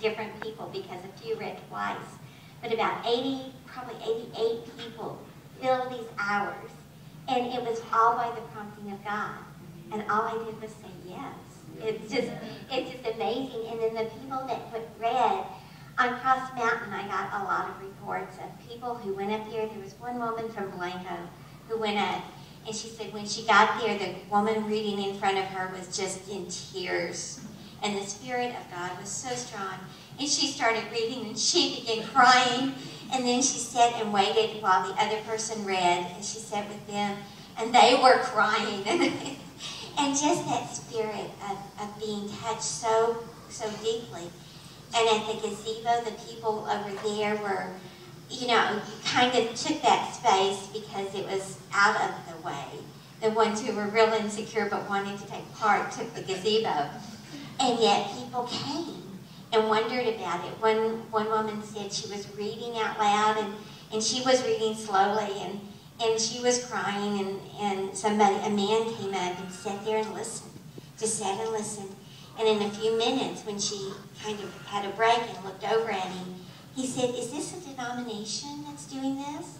different people because a few read twice. But about 80, probably 88 people filled these hours. And it was all by the prompting of God. And all I did was say yes. It's just amazing. And then the people that read on Cross Mountain, I got a lot of reports of people who went up there. There was one woman from Blanco who went up, and she said when she got there, the woman reading in front of her was just in tears. And the Spirit of God was so strong. And she started reading, and she began crying. And then she sat and waited while the other person read, and she sat with them, and they were crying. And just that spirit of being touched so deeply. And at the gazebo, the people over there were, you kind of took that space because it was out of the way. The ones who were real insecure but wanted to take part took the gazebo. And yet people came and wondered about it. One woman said she was reading out loud, and she was reading slowly, and she was crying, and a man came up and sat there and listened, just sat and listened. And in a few minutes, when she kind of had a break and looked over at him, he said, "Is this a denomination that's doing this?"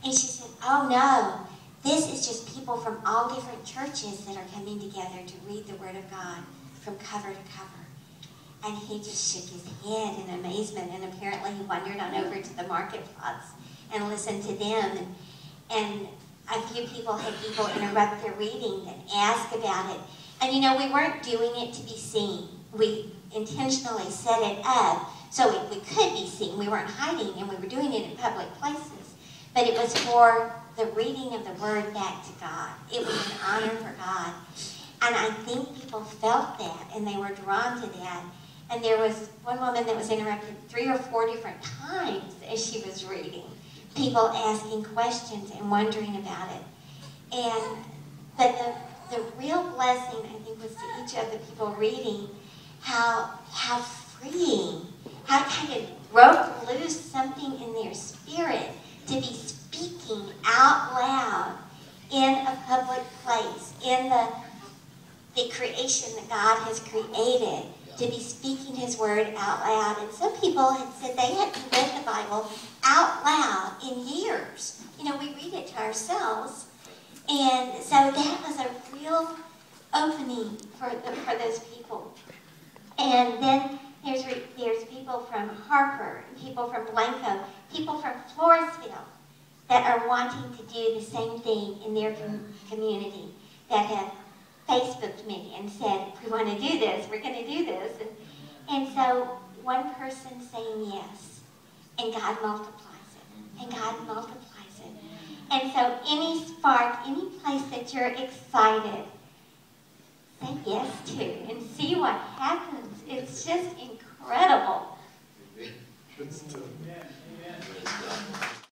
And she said, "Oh no, this is just people from all different churches that are coming together to read the Word of God from cover to cover." And he just shook his head in amazement, and apparently he wandered on over to the market plots and listened to them. And a few people had people interrupt their reading and ask about it. And we weren't doing it to be seen. We intentionally set it up so we could be seen. We weren't hiding, and we were doing it in public places. But it was for the reading of the Word back to God. It was an honor for God. And I think people felt that, and they were drawn to that. And there was one woman that was interrupted 3 or 4 different times as she was reading. People asking questions and wondering about it. But the real blessing, I think, was to each of the people reading how freeing, how it kind of broke loose something in their spirit to be speaking out loud in a public place, in the creation that God has created, to be speaking His Word out loud. And some people had said they hadn't read the Bible out loud in years. We read it to ourselves. And so that was a real opening for those people. And then there's people from Harper, people from Blanco, people from Floresville that are wanting to do the same thing in their community, that have Facebooked me and said, "If we want to do this, we're going to do this." And so one person saying yes, and God multiplies it, and God multiplies it. And so any spark, any place that you're excited, say yes to and see what happens. It's just incredible.